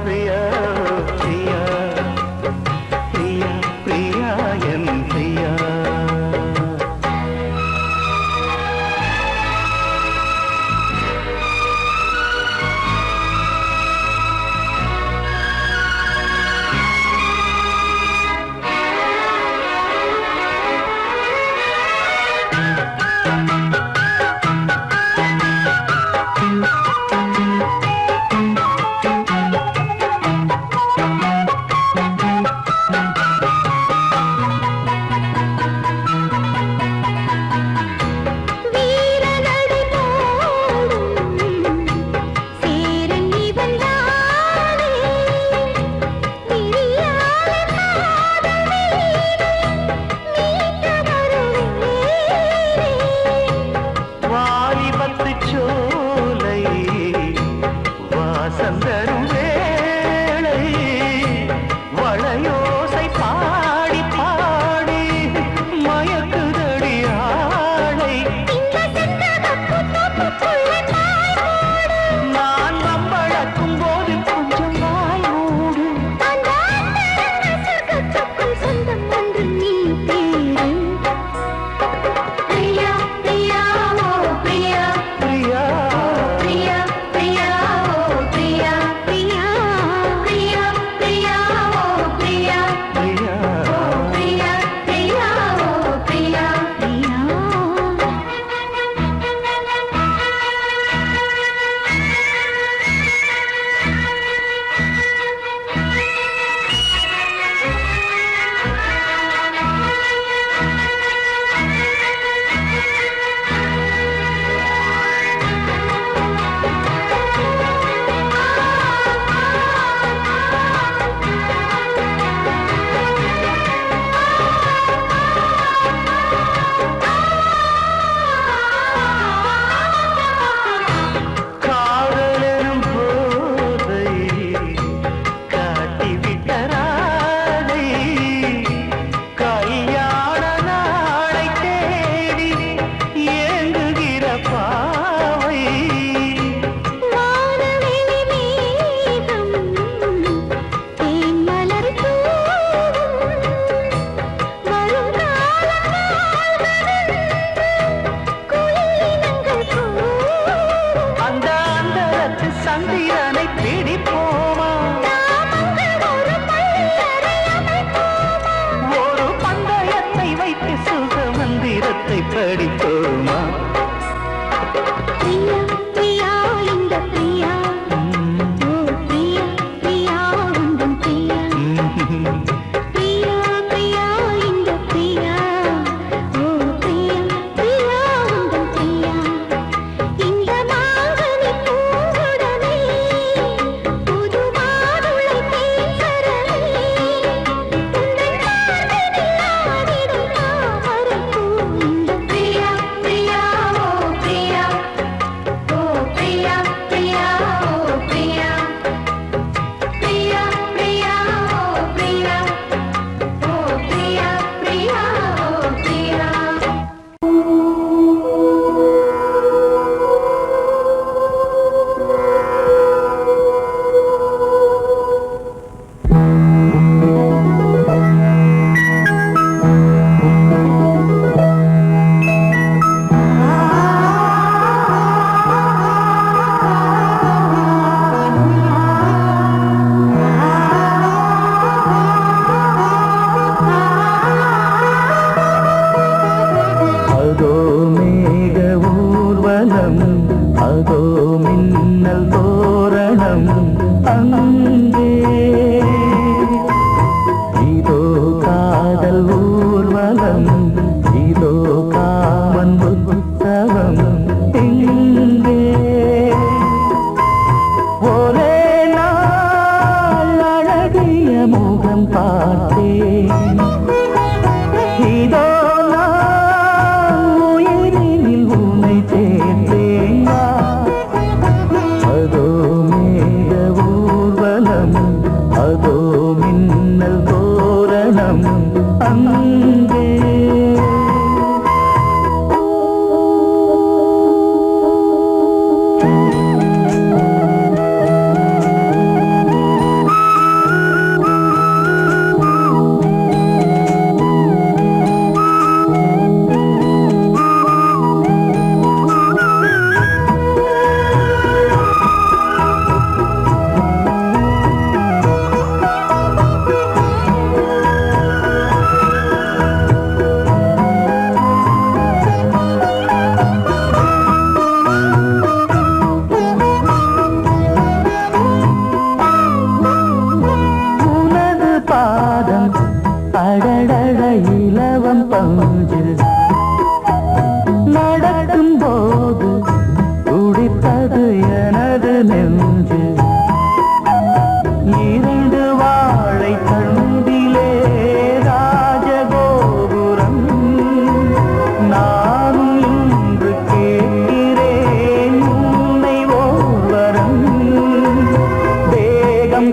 பிரியா பிரியா பிரியா பிரியா என் பிரியா.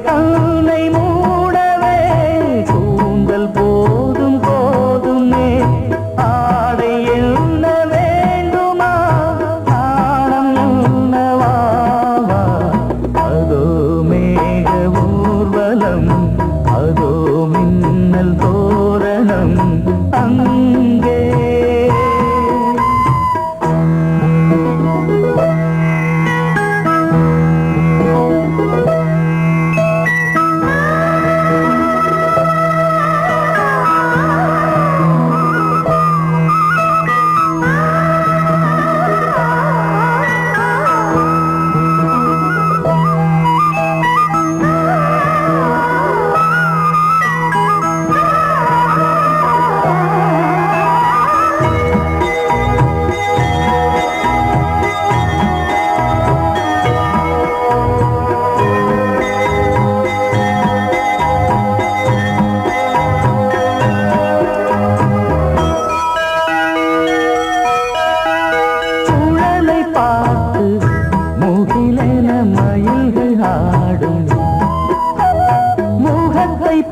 கண்ணை மூடவே கூந்தல் போதும் போதுமே ஆடை என்ன வேண்டுமா நாணம் என்னவாவா அதோ மேக ஊர்வலம் அதோ மின்னல் தோரணம் அங்கே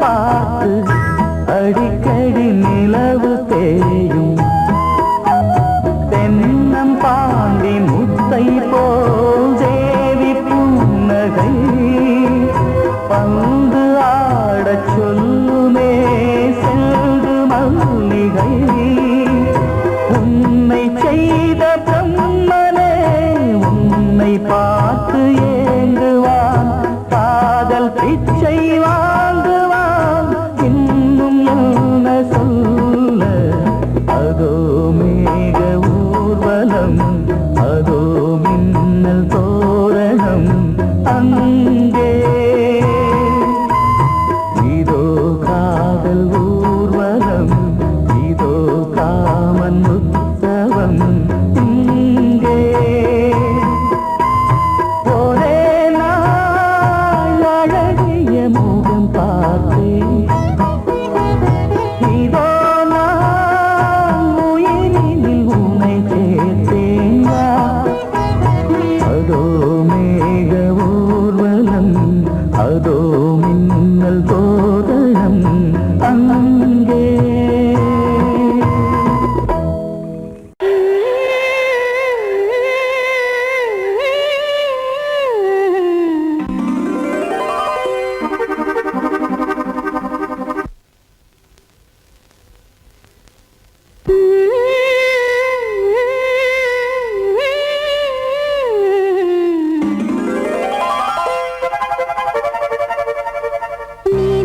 பார்த்து அடிக்கடி நிலவு தேயும் தென்னம் பாண்டி முத்தை போல் தேவி புன்னகை பந்து ஆடச் சொல்லுமே செல்து மல்லிகை உன்னை செய்த பிரம்மனே உன்னை பார்த்து ஏங்குவான் காதல் பிச்சை வாங்குவான் இன்னும் என்ன சொல்ல அதோ மேக ஊர்வலம் அதோ மின்னல் தோரணம் அங்கே இதோ காதல் ஊர்வலம் இதோ காமன் உற்சவம் இங்கே ஒரே நாள் அழகிய முகம் பார்த்தேன் இதோ நான் உயிரினில் உன்னை சேர்த்தேன் அதோ மேக ஊர்வலம் அதோ மின்னல் தோரணம் அங்கே நீ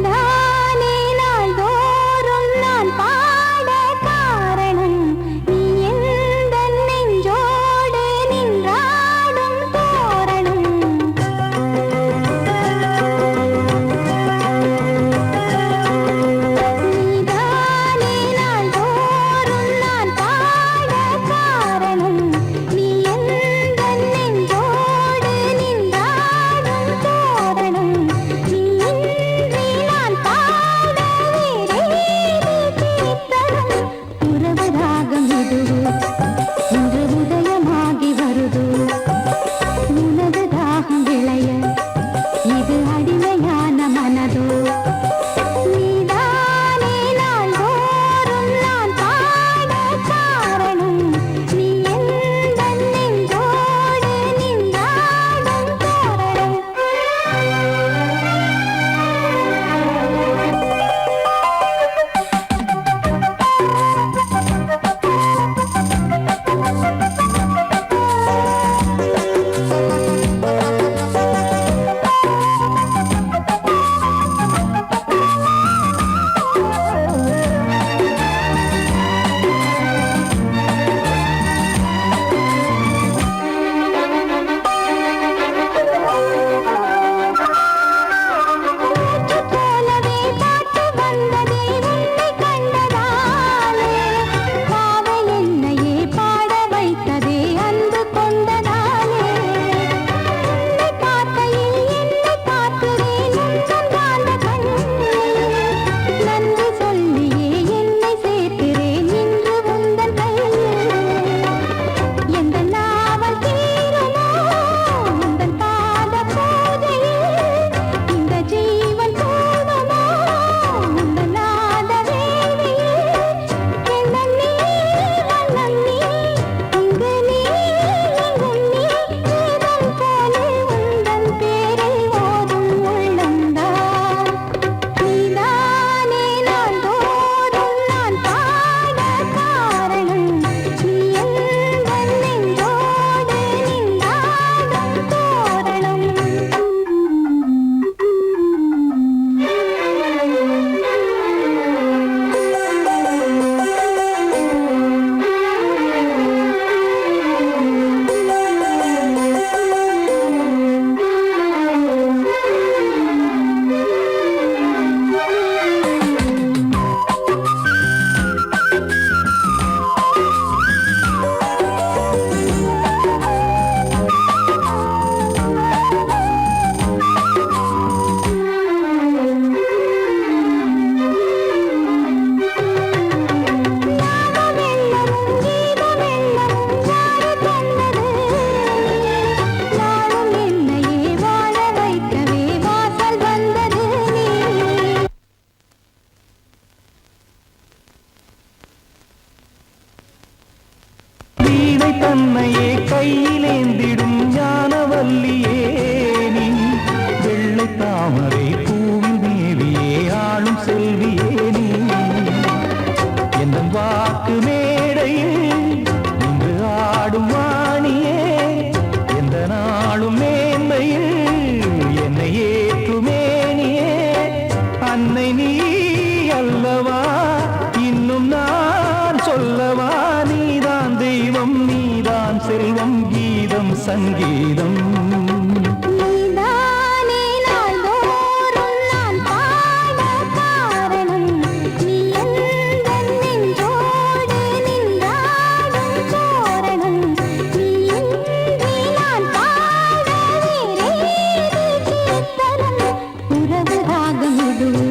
வருது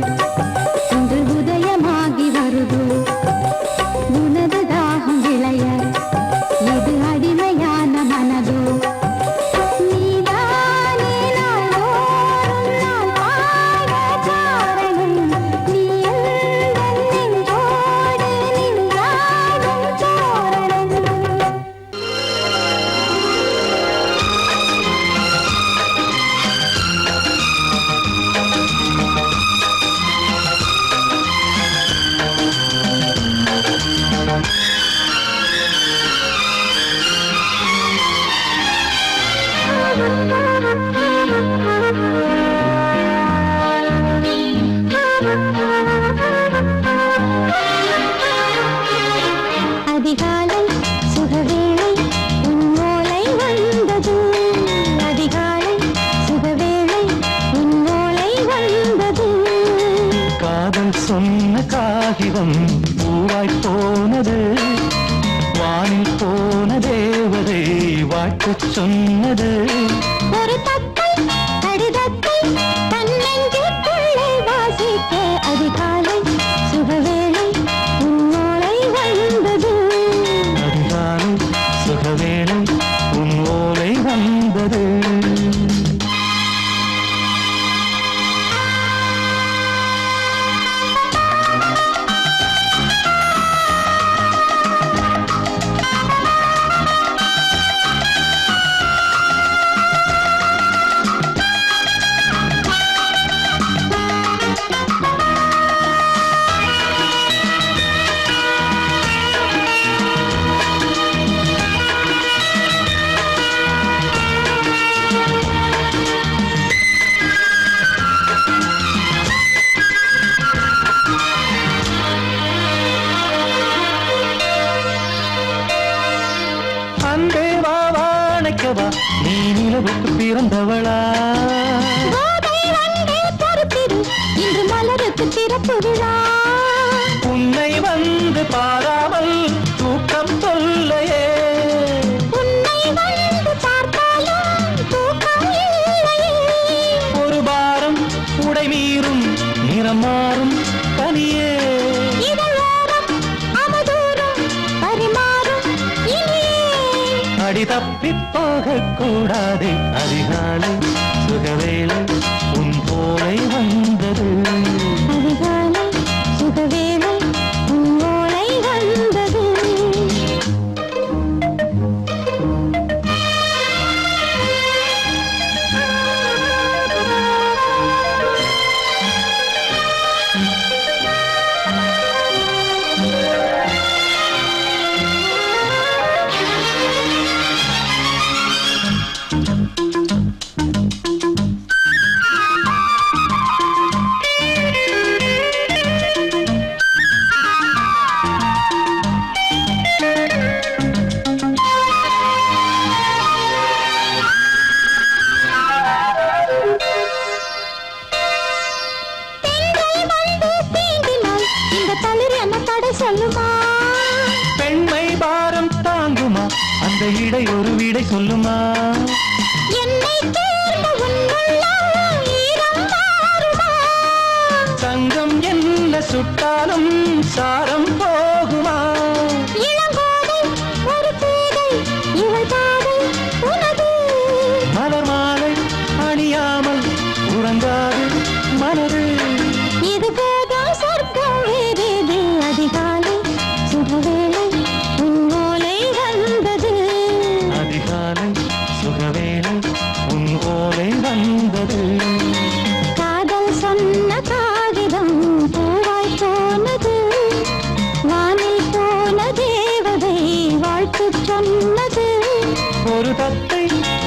இன்று உதயமாகி வருது உனது தாகம் விளைய இது அடிமையான மனதோ நீதானே நாளோறும் நான் பாட காரணம் நீ எந்தன் நெஞ்சோடு நின்றாடும் தோரணம் அதிகாலை சுகவேளை உன் ஓலை வந்தது அதிகாலை சுகவேளை உன் ஓலை வந்தது காதல் சொன்ன காகிதம் பூவாய் போனது வானில் போன தேவதை வாழ்த்துச் சொன்னது ஒரு தத்தை கடிதத்தை தன்னெஞ்சுக்குள்ளே வாசிக்க அதிகாலை சுகவேளை உன் ஓலை வந்தது அதிகாலை சுகவேளை உன் ஓலை வந்தது அன்பே வா வாழைக்கவா நீ நிலவுக்கு பிறந்தவளா கோதை வந்தே பொறுத்திரு இன்று மலருக்கு திறப்பு விழா உன்னை வந்து பாராமல் தூக்கம் சொல்லையே உன்னை வந்து பார்த்தாலும் தூக்கம் இல்லையே ஒரு பாரம் உடை மீறும் நிறம் மாறும் தனியே இதழோரம் அவதூறம் பரிமாறும் இனியே அடி தப்பிப் போகக் கூடாது அதிகாலை சுகவேளை உன் போலை வந்தது அதிகாலை சுகவேளை உன் ஓலை வந்தது தென்றல் வந்து தீண்டினால் இந்த தளிர் என்ன தடை சொல்லுமா பெண்மை பாரம் தாங்குமா அந்த இடை ஒரு விடை சொல்லுமா என்னை தேர்ந்த உன்னுள்ளம் ஈரம் மாறுமா சங்கம் என்ன சுட்டாலும் சாரம் போகுமா இளங்கோதை ஒரு பேதை இவள் பாதை உனது மலர் மாலை அணியாமல் உறங்காது மனது இது போதும் சொர்க்கம் வேறேது அதிகாலை சுகவேளை உன் ஓலை வந்தது அதிகாலை சுகவேளை உன் ஓலை வந்தது காதல் சொன்ன காகிதம் பூவாய் போனது வானில் போன தேவதை வாழ்த்து சொன்னது ஒரு தத்தை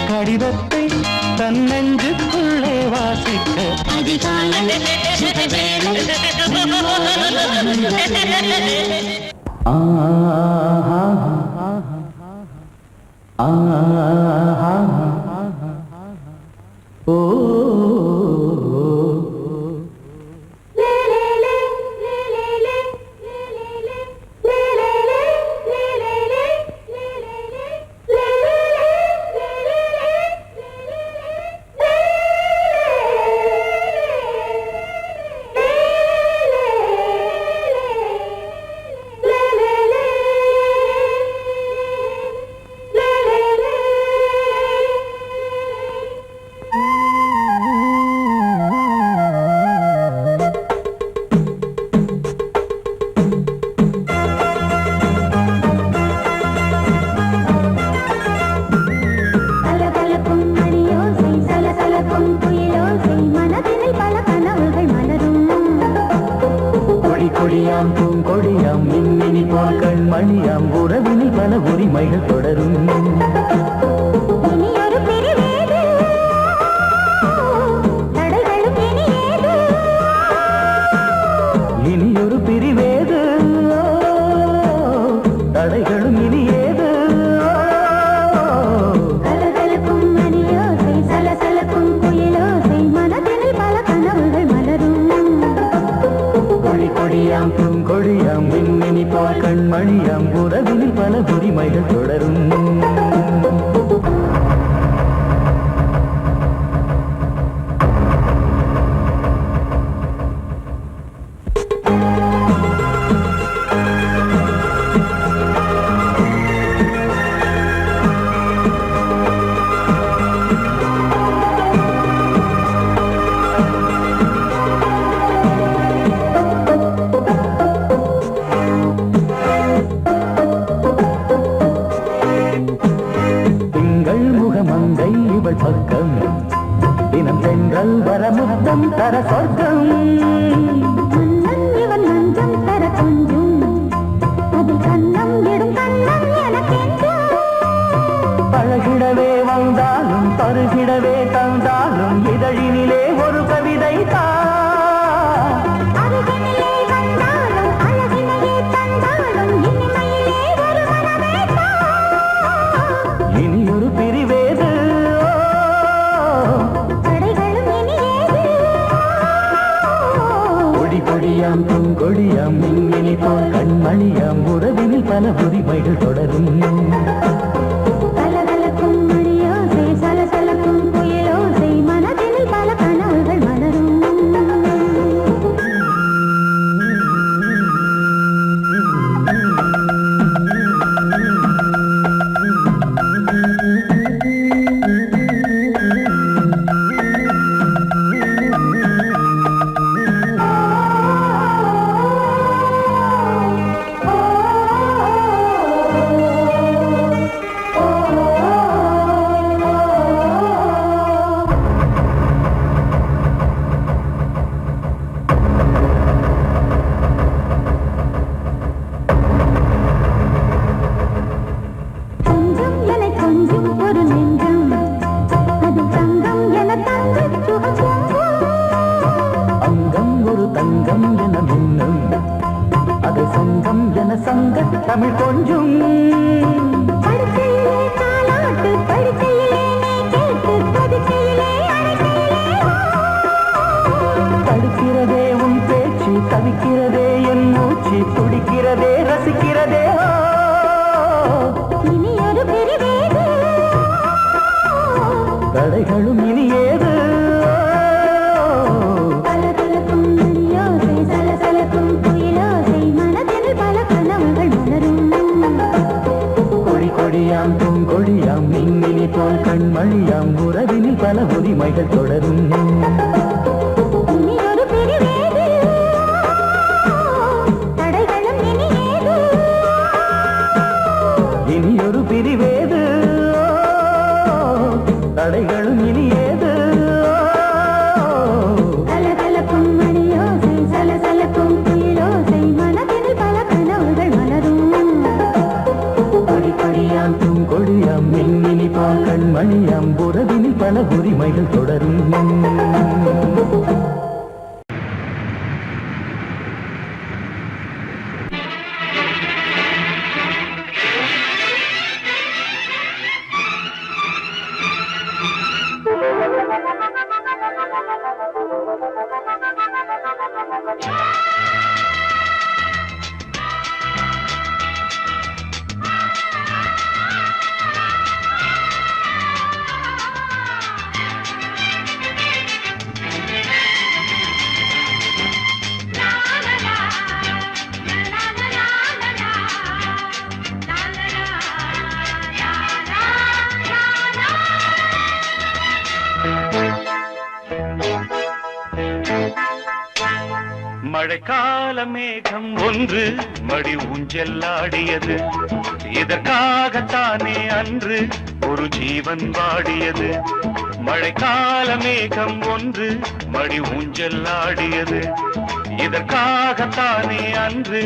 கடிதத்தை தன்னெஞ்சுக்குள்ளே வாசிக்க அதிகாலை சுகவேளை உன் ஓலை வந்தது ஓ கொடியாம் பூங்கொடியாம் மின்மினி போல் கண்மணியாம் உறவினில் பல உரிமைகள் தொடரும். இனியொரு பிரிவேது தடைகளும் இனி ஏது. கலகலக்கும் மணியோசை சலசலக்கும் குயிலோசை மனதில் பல கனவுகள் மலரும். கொடி கொடியாம் பூங்கொடியாம் மின்மினி போல் கண்மணியாம் உறவினில் பல உரிமைகள் தொடரும். மங்கை இவள் பக்கம் தினம் சென்றல் வர முத்தம் தர சொர்க்கம். மன்னன் இவன் மஞ்சம் தர கொஞ்சம் அதில் கண்ணம் இடும் கண்ணம் எனக்கென்றும். பழகிடவே வந்தாலும் பருகிடவே தந்தாலும் இதழினிலே ஒரு கவிதை தான். அருகினிலே வந்தாலும் அழகினையே தந்தாலும் இனிமையிலே ஒரு மனமே தான். இனியொரு பிரிவேது தடைகளும் இனி ஏது. கொடி கொடியாம் பூங்கொடியாம் மின்மினி போல் கண்மணியாம் உறவினில் பல உரிமைகள் தொடரும். கலகலக்கும் மணியோசை சலசலக்கும் குயிலோசை மனதில் பல கனவுகள் மலரும். கொஞ்சம் என கொஞ்சம் ஒரு நெஞ்சம் அது தங்கம் என தங்க சுகம். அங்கம் ஒரு தங்கம் என மின்னும் அது சங்கம் என சங்க தமிழ் கொஞ்சம். படுக்கையிலே தாலாட்டு படுக்கையிலே நீ கேட்டு படுக்கையிலே அழைக்கையிலே தடுக்கிறதே உன் பேச்சு தவிக்கிறதே என் மூச்சு துடிக்கிறதே ரசிக்கிறதே. இனி ஒரு பிரிவேது தடைகளும் இனி ஏது. கலகலக்கும் மணியோசை சலசலக்கும் குயிலோசை மனதில் பல கனவுகள் மலரும். கொடி கொடியாம் பூங்கொடியாம் மின்மினி போல் கண்மணியாம் உறவினில் பல உரிமைகள் தொடரும். இனி ஒரு பிரிவேது தடைகளும் இனி ஏது. இனியொரு பிரிவேது தடைகளும் இனி ஏது. கலகலக்கும் மணியோசை சலசலக்கும் குயிலோசை மனதில் பல கனவுகள் மலரும். கொடி கொடியாம் பூங்கொடியாம் மின்மினி போல் கண்மணியாம் உறவினில் பல உரிமைகள் தொடரும். மழைக்கால மேகம் ஒன்று மடி ஊஞ்செல்லாடியது. இதற்காகத்தானே அன்று ஒரு ஜீவன் வாடியது. மழைக்கால மேகம் ஒன்று மடி ஊஞ்செல்லாடியது. இதற்காகத்தானே அன்று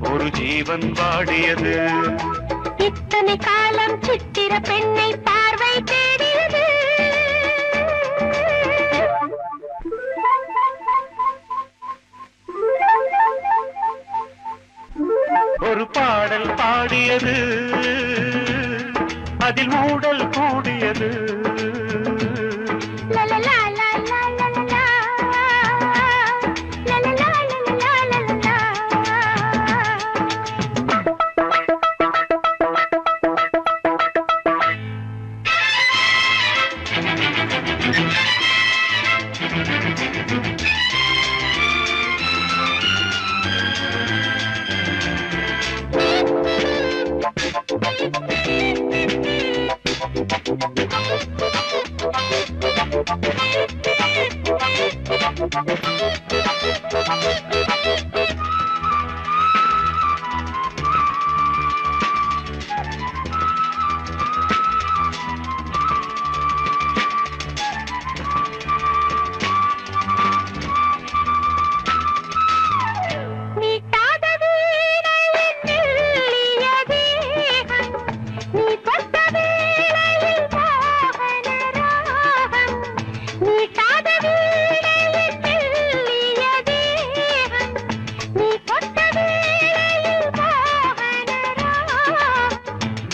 ஒரு ஜீவன் வாடியது. இத்தனை காலம் சித்திர பெண்ணை பார்வை தேடியது. ஒரு பாடல் பாடியது, அதில் மூடல் கூடியது.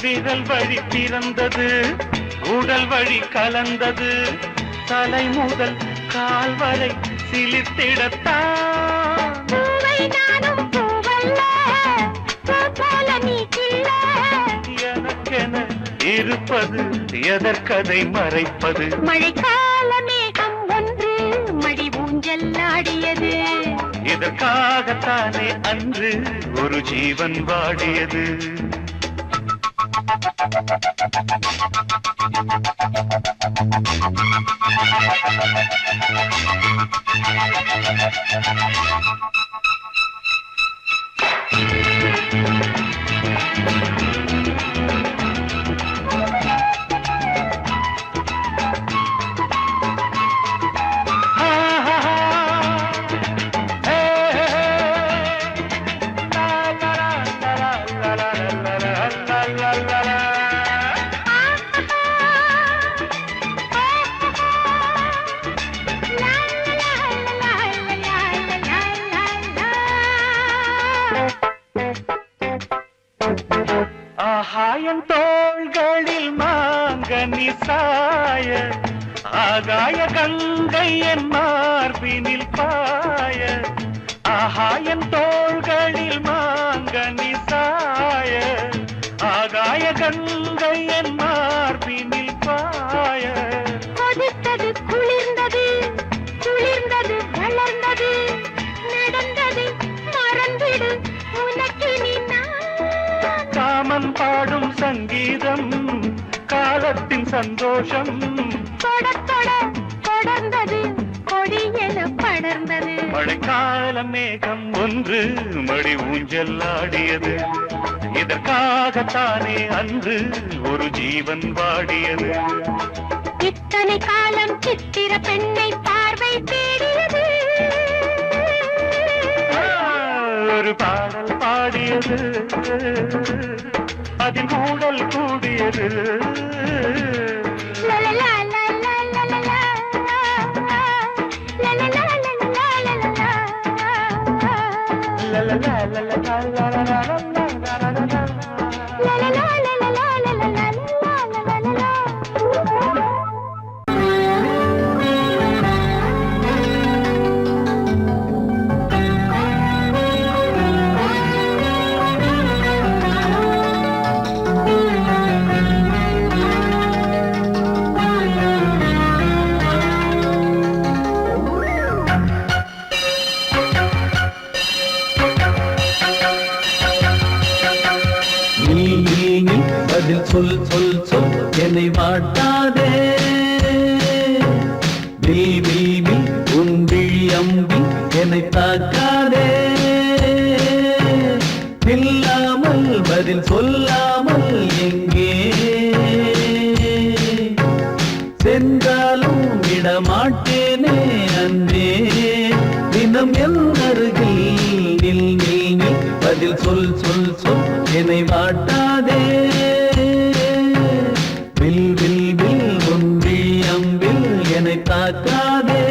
விரல் வழி பிறந்தது, உடல் வழி கலந்தது, தலை முதல் கால் வரை சிலிர்த்திடத்தான். எனக்கென இருப்பது எதற்கதை மறைப்பது? மழைக்கால மேகம் ஒன்று மடி ஊஞ்சல் ஆடியது. இதற்காகத்தானே அன்று ஒரு ஜீவன் வாடியது. ஆகாயம் தோள்களில் மாங்கனி சாய, ஆகாய கங்கை என் மார்பினில் பாய. ஆகாயம் தோள்களில் மாங்கனி சாய, ஆகாய கங்கை என் மார்பினில் பாய. கொதித்தது குளிர்ந்தது, குளிர்ந்தது வளர்ந்தது, நடந்தது மறந்திடு உனக்கு நீ. காமன் பாடும் சங்கீதம், காலத்தின் சந்தோஷம். தொடர்ந்தது கொடியென படர்ந்தது. மழைக்கால மேகம் ஒன்று மடி ஊஞ்சல் ஆடியது. இதற்காகத்தானே அன்று ஒரு ஜீவன் வாடியது. இத்தனை காலம் சித்திர பெண்ணை பார்வை தேடியது. ஒரு பாடல் பாடியது, அதில் மூடல் கூடியது. பதில் சொல் சொல் சொல் என்னை வாட்டாதே. நீ உன் விழி அம்பி என்னை தாக்காதே. இல்லாமல் பதில் சொல்லாமல் எங்கே சென்றாலும் விடமாட்டேனே அன்பே. தினம் என்ன அருகில் நில் நில் நில் பதில் சொல் சொல் சொல் என்னை வாட்டாதே வில் வில் வில் ஒன்றி அம்பில் என்னை தாக்காதே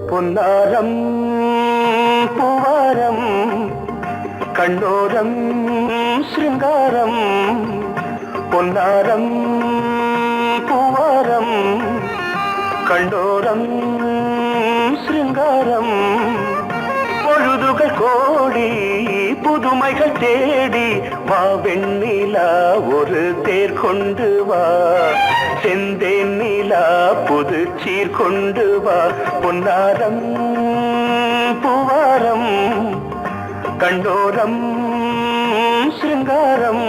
பொன்னாரம் பூவாரம் கண்ணோரம் சிருங்காரம் பொன்னாரம் பூவாரம் கண்ணோரம் சிருங்காரம் பொழுதுகள் கோடி புதுமைகள் தேடி வா வெண்ணிலா ஒரு தேர் கொண்டு வா செந்தேன் நிலா புது சீர் கொண்டு வா பொன்னாரம் பூவாரம் கண்டோரம் சிருங்காரம்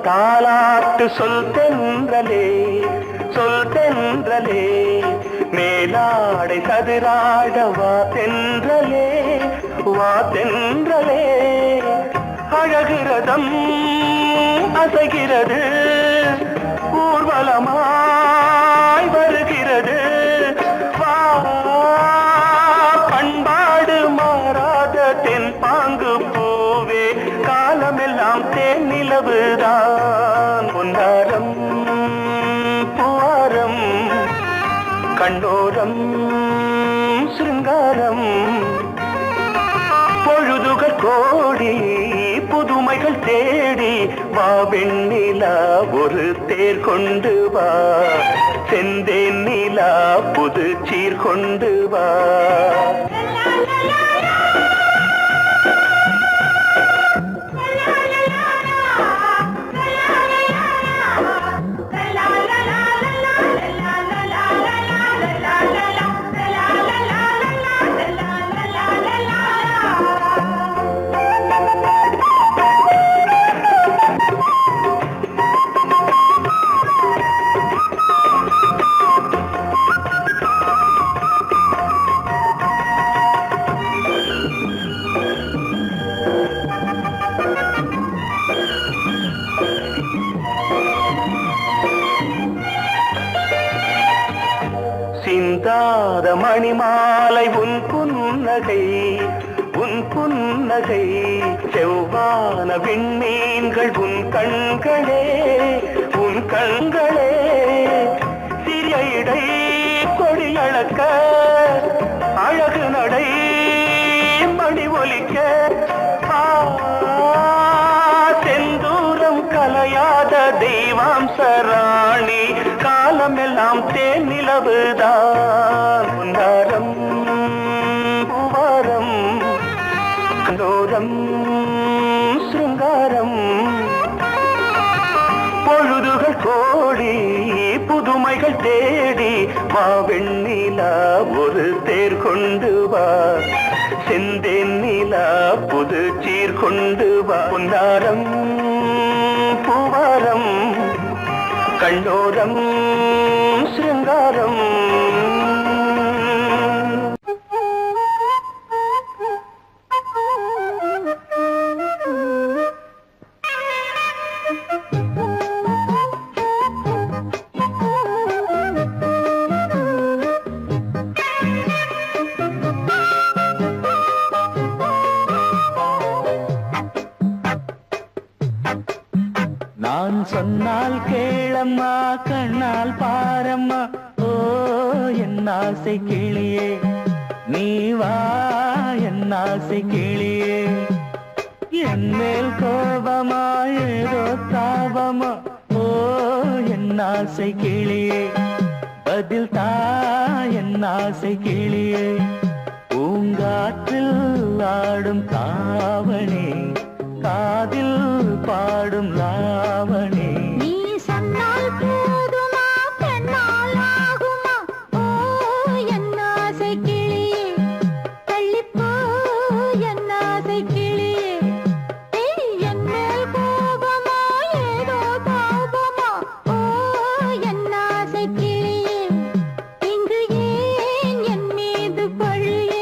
தாலாட்டு சொல் தென்றலே சொல் தென்றலே மேலாடை சதுராட வா தென்றலே வா தென்றலே அழகிறதம் அசைகிறது ஊர்வலமாய் வருகிறது வா பண்பாடு மாறாத தென் பாங்கு பூவே காலமெல்லாம் தேன் நிலவுதான் பொன்னாரம் பூவாரம் கண்ணோரம் சிருங்காரம் பொழுதுகள் கோடி புதுமைகள் தேடி வா வெண்ணிலா ஒரு தேர் கொண்டு வா செந்தேன் நிலா புது சீர் கொண்டு வா சிந்தாத மணிமாலை உன் புன்னகை செவ்வான விண்மீன்கள் உன் கண்களே சிறிய இடை கொடியளக்க அழகு நடை மணி ஒலிக்க செந்தூரம் கலையாத தெய்வாம்சராணி காலமெல்லாம் தேன் நிலவுதான் பொன்னாரம் பூவாரம் கண்டோரம் சிருங்காரம் பொழுதுகள் கோடி புதுமைகள் தேடி வா வெண்ணிலா ஒரு தேர் கொண்டு வா செந்தேன் நிலா புது சீர் கொண்டு வா பொன்னாரம் பூவாரம் கண்டோரம் சிருங்காரம் நான் சொன்னால் கேளம்மா கண்ணால் பாரம்மா ஓ என் ஆசை கிளியே நீ வா என் ஆசை கிளியே என் மேல் கோபமா ஏதோ தாபமா ஓ என் ஆசை கிளியே பதில் தா என் ஆசை கிளியே பூங்காற்றில் ஆடும் தாவணி காதில் பாடும் லாவணி நீ சொன்னால் போதுமா பெண்ணால் ஆகுமா ஓ என் ஆசை கிளியே தள்ளிப்போ என் ஆசை கிளியே என் மேல் கோபமா ஏதோ தாபமா ஓ என் ஆசை கிளியே இங்கு ஏன் என் மீது பழியே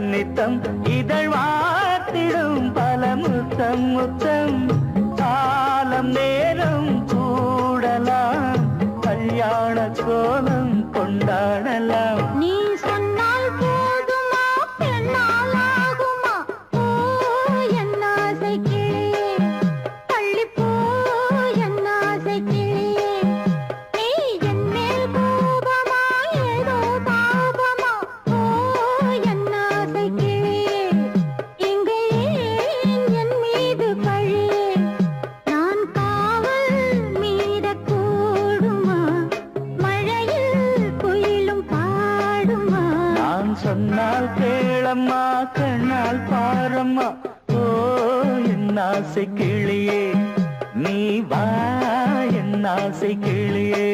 நித்தம் இதழ் வாத்திடும் பல முத்தம் முத்தம் காலம் நேரம் கூடலாம் கல்யாண கோலம் கொண்டாடலாம் நீ சொன்னால் போதுமா பெண்ணால் ஆகுமா ஓ ஆசை கிளியே நீ வா என் ஆசை கிளியே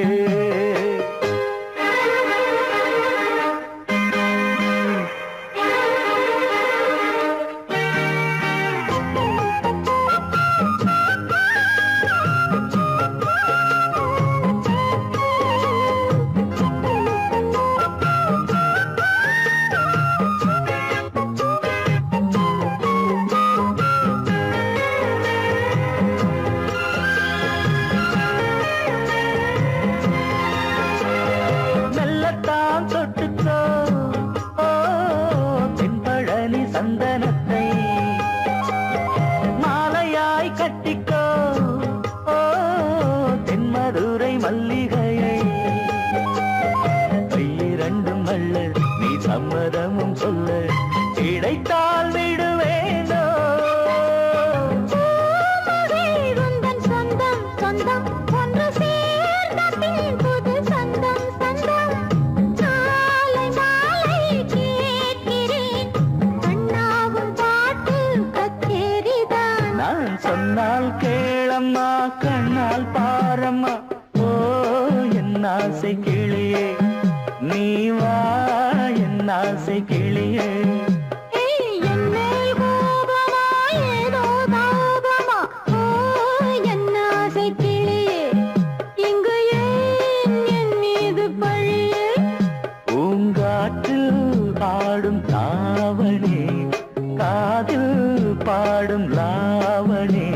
தொட்டுக்கோ ஓ தென்பழனி சந்தனத்தை மாலையாய் கட்டிக்கோ ஓ தென்மதுரை மல்லிகையை கையிரண்டும் அல்ல நீ சம்மதமும் சொல்ல கிடைத்தால் விடுவேனோ சொந்தம் சொந்தம் ஒன்று சேர்ந்த பின் புது சொந்தம் சொந்தம் சொன்னால் கேளம்மா கண்ணால் பாரம்மா ஓ என் ஆசை கிளியே நீ வா என் ஆசை கிளியே பூங்காற்றில் பாடும் தாவணி காதில் பாடும் லாவணி